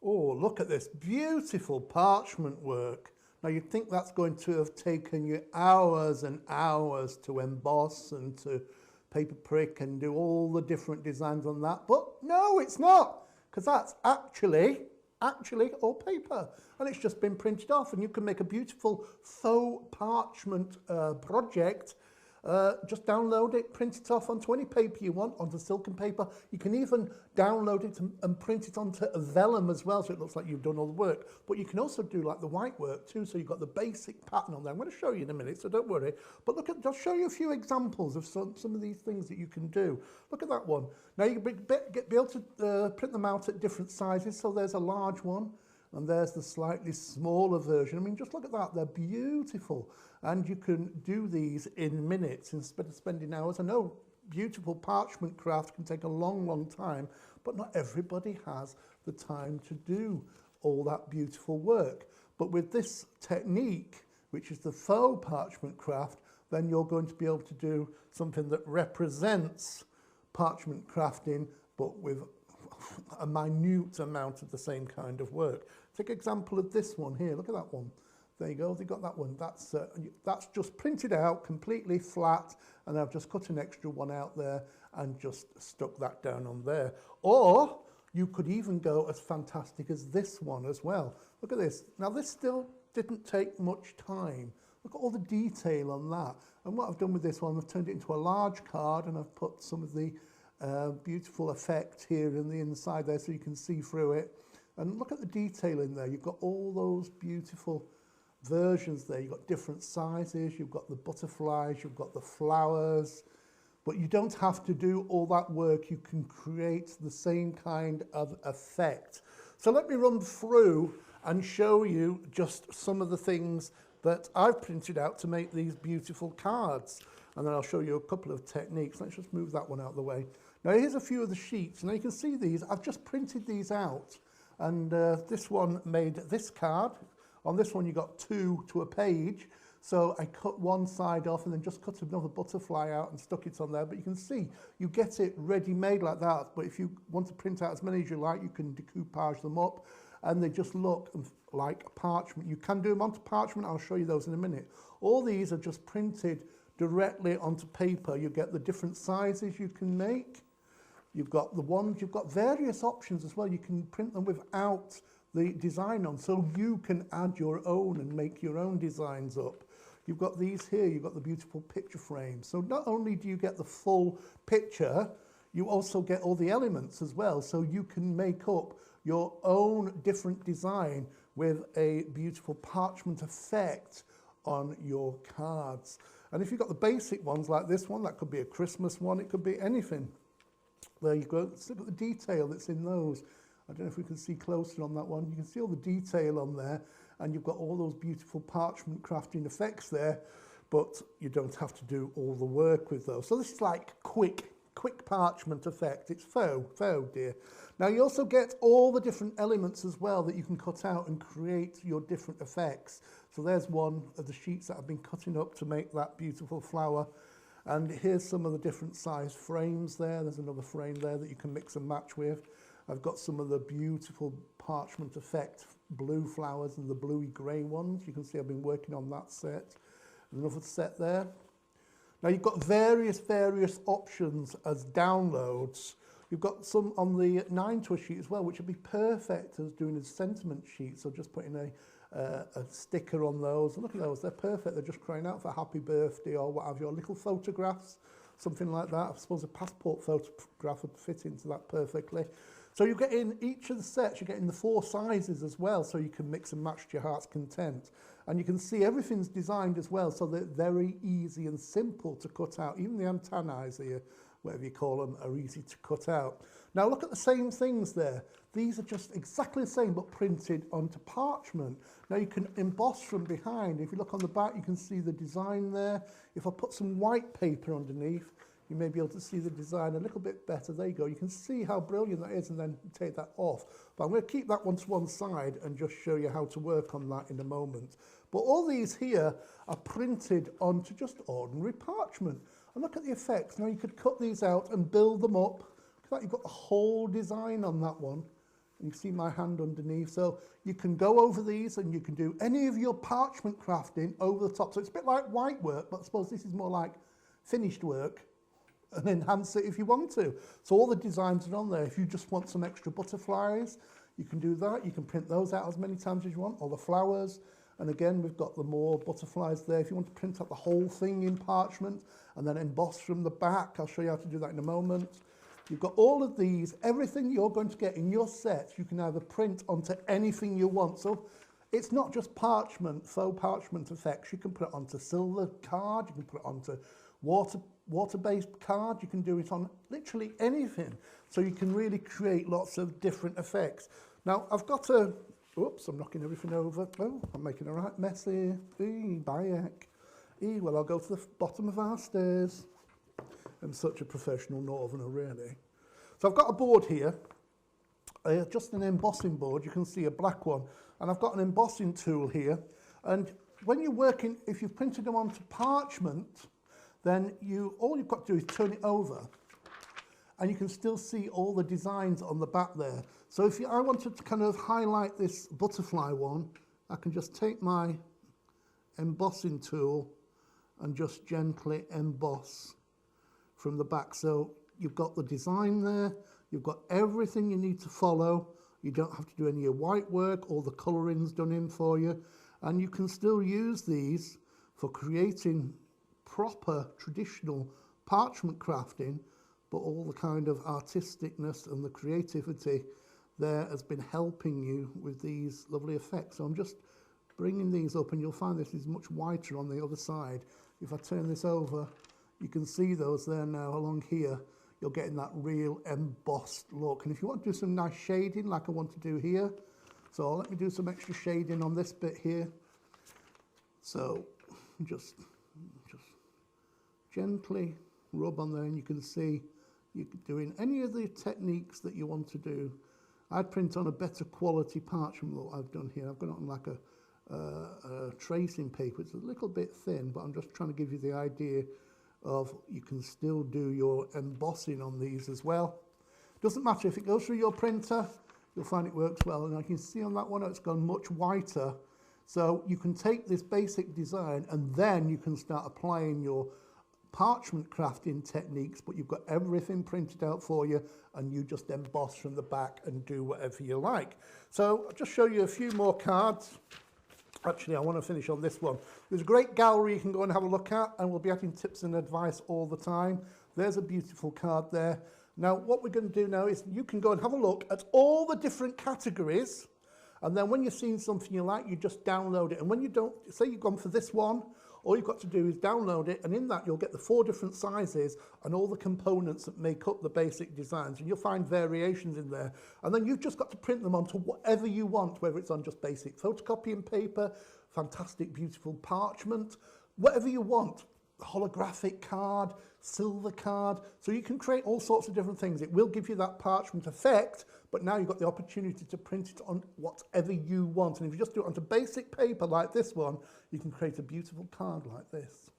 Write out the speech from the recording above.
Oh, look at this beautiful parchment work. Now you'd think that's going to have taken you hours and hours to emboss and to paper prick and do all the different designs on that, but no, it's not, because that's actually all paper, and it's just been printed off, and you can make a beautiful faux parchment project. Just download it, print it off onto any paper you want, onto silken paper. You can even download it and print it onto vellum as well, so it looks like you've done all the work. But you can also do like the white work too, so you've got the basic pattern on there. I'm going to show you in a minute, so don't worry. But look at, just show you a few examples of some of these things that you can do. Look at that one. Now you'll be able to print them out at different sizes. So there's a large one, and there's the slightly smaller version. I mean, just look at that, they're beautiful. And you can do these in minutes instead of spending hours. I know beautiful parchment craft can take a long, long time, but not everybody has the time to do all that beautiful work. But with this technique, which is the faux parchment craft, then you're going to be able to do something that represents parchment crafting, but with a minute amount of the same kind of work. Take an example of this one here. Look at that one. There you go, they got that one. That's just printed out completely flat, and I've just cut an extra one out there and just stuck that down on there. Or you could even go as fantastic as this one as well. Look at this. Now this still didn't take much time. Look at all the detail on that. And what I've done with this one, I've turned it into a large card, and I've put some of the beautiful effect here in the inside there so you can see through it. And look at the detail in there. You've got all those beautiful versions there. You've got different sizes, you've got the butterflies, you've got the flowers, but you don't have to do all that work. You can create the same kind of effect. So let me run through and show you just some of the things that I've printed out to make these beautiful cards, and then I'll show you a couple of techniques. Let's just move that one out of the way. Now here's a few of the sheets. Now you can see these, I've just printed these out, and this one made this card. On this one, you got 2 to a page. So I cut one side off and then just cut another butterfly out and stuck it on there. But you can see, you get it ready-made like that. But if you want to print out as many as you like, you can decoupage them up, and they just look like parchment. You can do them onto parchment. I'll show you those in a minute. All these are just printed directly onto paper. You get the different sizes you can make. You've got the ones, you've got various options as well. You can print them without the design on, so you can add your own and make your own designs up. You've got these here, you've got the beautiful picture frames. So not only do you get the full picture, you also get all the elements as well. So you can make up your own different design with a beautiful parchment effect on your cards. And if you've got the basic ones like this one, that could be a Christmas one, it could be anything. There you go, look at the detail that's in those. I don't know if we can see closer on that one. You can see all the detail on there, and you've got all those beautiful parchment crafting effects there, but you don't have to do all the work with those. So this is like quick parchment effect. It's faux dear. Now you also get all the different elements as well that you can cut out and create your different effects. So there's one of the sheets that I've been cutting up to make that beautiful flower. And here's some of the different size frames there. There's another frame there that you can mix and match with. I've got some of the beautiful parchment effect blue flowers and the bluey grey ones. You can see I've been working on that set. Another set there. Now you've got various options as downloads. You've got some on the 9 to a sheet as well, which would be perfect as doing a sentiment sheet. So just putting a sticker on those. And look at those, they're perfect. They're just crying out for happy birthday or what have you, or little photographs, something like that. I suppose a passport photograph would fit into that perfectly. So you get in each of the sets, you get in the 4 sizes as well, so you can mix and match to your heart's content. And you can see everything's designed as well, so they're very easy and simple to cut out. Even the antennae here, whatever you call them, are easy to cut out. Now look at the same things there. These are just exactly the same, but printed onto parchment. Now you can emboss from behind. If you look on the back, you can see the design there. If I put some white paper underneath, you may be able to see the design a little bit better. There you go. You can see how brilliant that is, and then take that off. But I'm going to keep that one to one side and just show you how to work on that in a moment. But all these here are printed onto just ordinary parchment. And look at the effects. Now you could cut these out and build them up. Look at that, you've got the whole design on that one. And you see my hand underneath. So you can go over these and you can do any of your parchment crafting over the top. So it's a bit like white work, but I suppose this is more like finished work, and enhance it if you want to. So all the designs are on there. If you just want some extra butterflies, you can do that. You can print those out as many times as you want, or the flowers. And again, we've got the more butterflies there. If you want to print out the whole thing in parchment and then emboss from the back, I'll show you how to do that in a moment. You've got all of these, everything you're going to get in your set, you can either print onto anything you want. So it's not just parchment, faux parchment effects. You can put it onto silver card, you can put it onto water-based card, you can do it on literally anything. So you can really create lots of different effects. Now, I've got a, oops, I'm knocking everything over. Oh, I'm making a right mess here. Bayek. Well, I'll go to the bottom of our stairs. I'm such a professional northerner, really. So I've got a board here, just an embossing board. You can see a black one. And I've got an embossing tool here. And when you're working, if you've printed them onto parchment, then all you've got to do is turn it over. And you can still see all the designs on the back there. So if I wanted to kind of highlight this butterfly one, I can just take my embossing tool and just gently emboss from the back. So you've got the design there, you've got everything you need to follow. You don't have to do any of your white work, all the coloring's done in for you. And you can still use these for creating proper traditional parchment crafting, but all the kind of artisticness and the creativity there has been helping you with these lovely effects. So I'm just bringing these up, and you'll find this is much whiter on the other side. If I turn this over, you can see those there now along here. You're getting that real embossed look. And if you want to do some nice shading like I want to do here, so let me do some extra shading on this bit here. So just gently rub on there, and you can see you're doing any of the techniques that you want to do. I'd print on a better quality parchment than what I've done here. I've got it on like a tracing paper. It's a little bit thin, but I'm just trying to give you the idea of you can still do your embossing on these as well. Doesn't matter if it goes through your printer, you'll find it works well. And I can see on that one it's gone much whiter. So you can take this basic design and then you can start applying your parchment crafting techniques, but you've got everything printed out for you and you just emboss from the back and do whatever you like. So I'll just show you a few more cards. Actually, I want to finish on this one. There's a great gallery you can go and have a look at, and we'll be adding tips and advice all the time. There's a beautiful card there. Now, what we're going to do now is you can go and have a look at all the different categories, and then when you've seen something you like, you just download it. And when you don't, say you've gone for this one, all you've got to do is download it, and in that you'll get the 4 different sizes and all the components that make up the basic designs, and you'll find variations in there. And then you've just got to print them onto whatever you want, whether it's on just basic photocopying paper, fantastic, beautiful parchment, whatever you want, holographic card, silver card. So you can create all sorts of different things. It will give you that parchment effect, but now you've got the opportunity to print it on whatever you want. And if you just do it onto basic paper like this one, you can create a beautiful card like this.